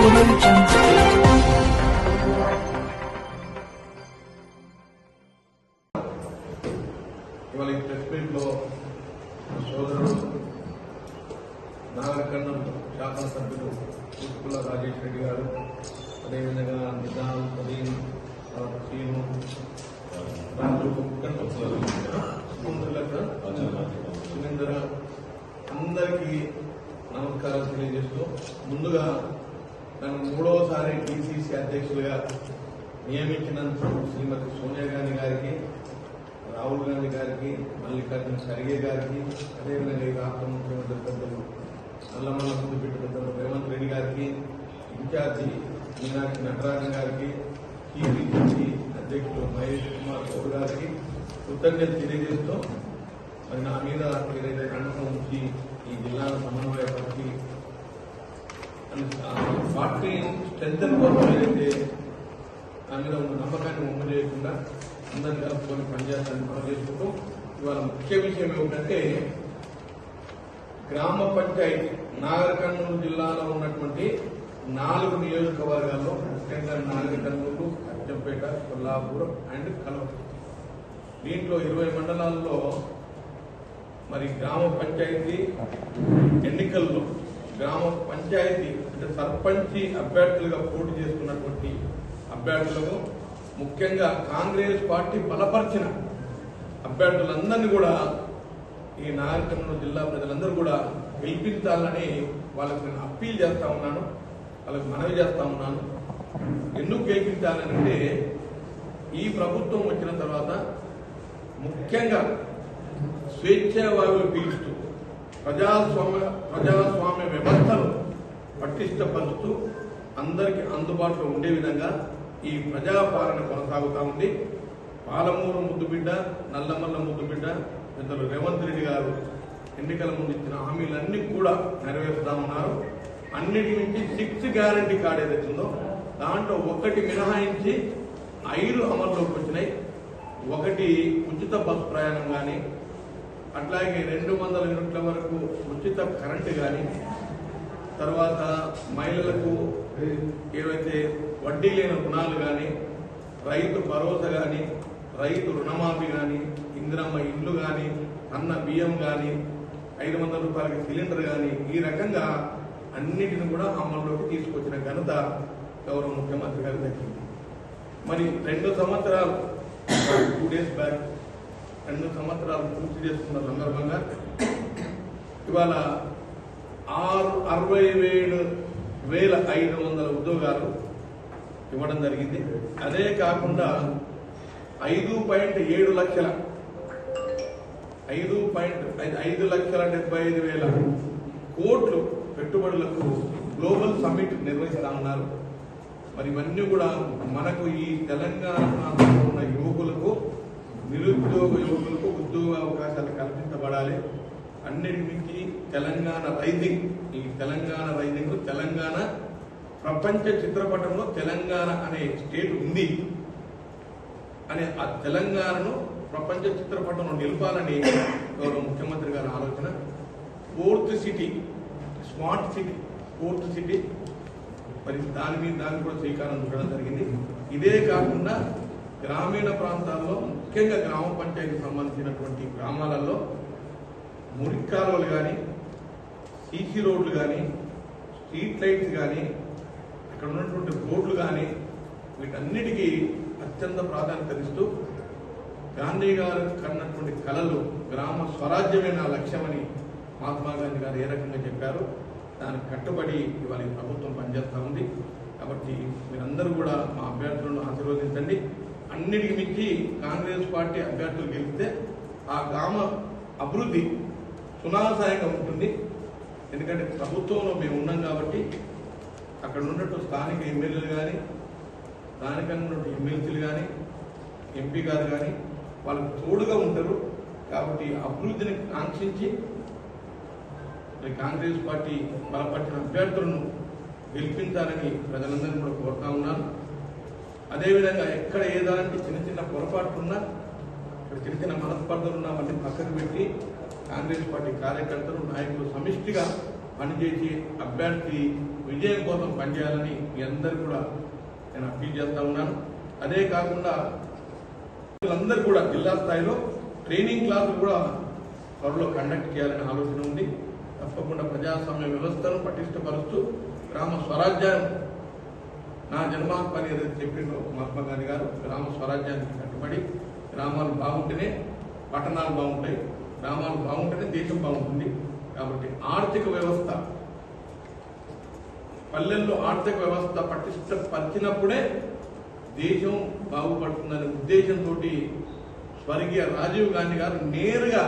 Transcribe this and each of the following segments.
ఇవాళ ఈ ప్రెస్ మీట్లో సోదరుడు నాగరికర్ణం శాసనసభ్యులు పుష్పుల రాజేష్ రెడ్డి గారు, అదేవిధంగా నిజాం ప్రదీన్ సీను రాజు సురేంద్ర అందరికీ నమస్కారాలు తెలియజేస్తూ, ముందుగా నన్ను మూడవసారి టీసీసీ అధ్యక్షులుగా నియమించినందుకు శ్రీమతి సోనియా గాంధీ గారికి, రాహుల్ గాంధీ గారికి, మల్లికార్జున ఖర్గే గారికి, అదేవిధంగా ఈ రాష్ట్ర ముఖ్యమంత్రి పెద్దలు నల్లమల్ల ముద్దుబిడ్డ పెద్దలు రేవంత్ రెడ్డి గారికి, ఇన్ఛార్జి మీనాక్షి నటరాజన్ గారికి, టీపీసీసీ అధ్యక్షులు మహేష్ కుమార్ గౌడ్ గారికి కృతజ్ఞతలు తెలియజేస్తూ, మరి నా మీద ఏదైతే నమ్మకం ఉంచి ఈ జిల్లాను సమన్వయపరిచి పార్టీ స్ట్రెంత్ కోసం ఏదైతే నా మీద ఉన్న నమ్మకాన్ని ఒమ్ము చేయకుండా అందరినీ కలుపుకొని పనిచేస్తానని మనం చేసుకుంటూ, ఇవాళ ముఖ్య విషయం ఏమిటంటే గ్రామ పంచాయతీ నాగరికర్నూలు జిల్లాలో ఉన్నటువంటి 4 నియోజకవర్గాల్లో, ముఖ్యంగా నాగరికర్నూలు, అచ్చంపేట, కొల్లాపూర్ అండ్ కల్వకుర్తి, దీంట్లో 20 మండలాల్లో మరి గ్రామ పంచాయతీ ఎన్నికల్లో గ్రామ పంచాయతీ అంటే సర్పంచి అభ్యర్థులుగా పోటీ చేస్తున్నటువంటి అభ్యర్థులకు, ముఖ్యంగా కాంగ్రెస్ పార్టీ బలపరిచిన అభ్యర్థులందరినీ కూడా ఈ నాగరికర్నూలు జిల్లా ప్రజలందరూ కూడా గెలిపించాలని వాళ్ళకి నేను అప్పీల్ చేస్తా ఉన్నాను, వాళ్ళకి మనవి చేస్తా ఉన్నాను. ఎందుకు గెలిపించాలని అంటే, ఈ ప్రభుత్వం వచ్చిన తర్వాత ముఖ్యంగా స్వేచ్ఛావాయువులు పీలుస్తూ ప్రజాస్వామ్య వ్యవస్థను పటిష్టపరుస్తూ అందరికీ అందుబాటులో ఉండే విధంగా ఈ ప్రజాపాలన కొనసాగుతూ ఉంది. పాలమూరు ముద్దుబిడ్డ, నల్లమల్ల ముద్దుబిడ్డ పెద్దలు రేవంత్ రెడ్డి గారు ఎన్నికల ముందు ఇచ్చిన హామీలన్నీ కూడా నెరవేరుస్తా ఉన్నారు. అన్నిటి నుంచి 6 గ్యారంటీ కార్డు ఏదైతుందో దాంట్లో 1 మినహాయించి 5 అమల్లోకి వచ్చినాయి. 1 ఉచిత బస్ ప్రయాణం కానీ, అట్లాగే 200 యూనిట్ల వరకు ఉచిత కరెంటు కానీ, తర్వాత మహిళలకు ఏవైతే వడ్డీ లేని రుణాలు కానీ, రైతు భరోసా కానీ, రైతు రుణమాఫీ కానీ, ఇందిరమ్మ ఇల్లు కానీ, అన్న బియ్యం కానీ, 500 రూపాయలకి సిలిండర్ కానీ, ఈ రకంగా అన్నిటిని కూడా అమల్లోకి తీసుకొచ్చిన ఘనత గౌరవ ముఖ్యమంత్రి గారు దక్కింది. మరి 2 సంవత్సరాలు 2 డేస్ బ్యాక్ 2 సంవత్సరాలు పూర్తి చేసుకున్న సందర్భంగా ఇవాళ 67,500 ఉద్యోగాలు ఇవ్వడం జరిగింది. అదే కాకుండా 5.7 లక్షల 5,75,000 కోట్లు పెట్టుబడులకు గ్లోబల్ సమ్మిట్ నిర్వహిస్తా ఉన్నారు. మరి ఇవన్నీ కూడా మనకు ఈ తెలంగాణ ప్రాంతంలో ఉన్న యువకులకు, నిరుద్యోగ యువకులకు ఉద్యోగ అవకాశాలు కల్పించబడాలి. అన్నిటి మించి తెలంగాణ రైజింగ్, ఈ తెలంగాణ రైజింగ్, తెలంగాణ ప్రపంచ చిత్రపటంలో తెలంగాణ అనే స్టేట్ ఉంది అనే ఆ తెలంగాణను ప్రపంచ చిత్రపటంలో నిలపాలని గౌరవ ముఖ్యమంత్రి గారి ఆలోచన. 4th city, smart city, 4th city, మరి దాన్ని కూడా శ్రీకారం చుట్టడం జరిగింది. ఇదే కాకుండా గ్రామీణ ప్రాంతాల్లో, ముఖ్యంగా గ్రామ పంచాయతీకి సంబంధించినటువంటి గ్రామాలలో మురికి కాలువలు కానీ, సీసీ రోడ్లు కానీ, స్ట్రీట్ లైట్స్ కానీ, అక్కడ ఉన్నటువంటి రోడ్లు కానీ, వీటన్నిటికీ అత్యంత ప్రాధాన్యత ఇస్తూ గాంధీ గారు కన్నటువంటి కళలు గ్రామ స్వరాజ్యమే నా లక్ష్యమని మహాత్మా గాంధీ గారు ఏ రకంగా చెప్పారు, దానికి కట్టుబడి ఇవాళ ఈ ప్రభుత్వం పనిచేస్తూ ఉంది. కాబట్టి మీరందరూ కూడా మా అభ్యర్థులను ఆశీర్వదించండి. అన్నిటికి మించి కాంగ్రెస్ పార్టీ అభ్యర్థులు గెలిస్తే ఆ గ్రామ అభివృద్ధి సునాయాసంగా ఉంటుంది. ఎందుకంటే ప్రభుత్వంలో మేము ఉన్నాం కాబట్టి అక్కడ ఉన్నట్టు స్థానిక ఎమ్మెల్యేలు కానీ, స్థానికంగా ఉన్నట్టు ఎమ్మెల్సీలు కానీ, ఎంపీ గారు కానీ వాళ్ళకు తోడుగా ఉంటారు. కాబట్టి అభివృద్ధిని కాంక్షించి కాంగ్రెస్ పార్టీ బలపరిచిన అభ్యర్థులను గెలిపించాలని ప్రజలందరినీ కూడా కోరుతా ఉన్నాను. అదేవిధంగా ఎక్కడ ఏదాంటి చిన్న చిన్న పొరపాట్లున్నా, చిన్న చిన్న మనస్పర్ధలున్నా అవన్నీ పక్కకు పెట్టి కాంగ్రెస్ పార్టీ కార్యకర్తలు, నాయకులు సమిష్టిగా పనిచేసి అభ్యర్థి విజయం కోసం పనిచేయాలని మీ అందరు కూడా నేను అప్పీల్ చేస్తా ఉన్నాను. అదే కాకుండా అందరూ కూడా జిల్లా స్థాయిలో ట్రైనింగ్ క్లాసులు కూడా త్వరలో కండక్ట్ చేయాలనే ఆలోచన ఉంది. తప్పకుండా ప్రజాస్వామ్య వ్యవస్థను పటిష్టపరుస్తూ గ్రామ స్వరాజ్యం నా జన్మాత్మ అని ఏదైతే చెప్పిందో మహాత్మా గాంధీ గారు, గ్రామ స్వరాజ్యానికి కట్టుబడి గ్రామాలు బాగుంటేనే పట్టణాలు బాగుంటాయి, గ్రామాలు బాగుంటేనే దేశం బాగుంటుంది. కాబట్టి ఆర్థిక వ్యవస్థ పల్లెల్లో ఆర్థిక వ్యవస్థ పటిష్టపరిచినప్పుడే దేశం బాగుపడుతుందనే ఉద్దేశంతో స్వర్గీయ రాజీవ్ గాంధీ గారు నేరుగా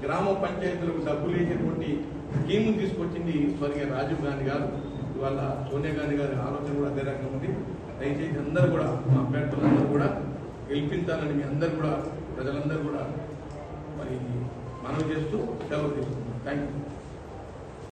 గ్రామ పంచాయతీలకు డబ్బులు వేసేటువంటి స్కీమ్ తీసుకొచ్చింది స్వర్గీయ రాజీవ్ గాంధీ గారు. ఇవాళ సోనియా గాంధీ గారి ఆలోచన కూడా అదే రకంగా ఉంది. దయచేసి అందరూ కూడా మా అభ్యర్థులందరూ కూడా గెలిపించాలని మీ అందరూ కూడా ప్రజలందరూ కూడా మరి మనవి చేస్తూ సెలవు తీసుకుంటున్నాం. Thank you.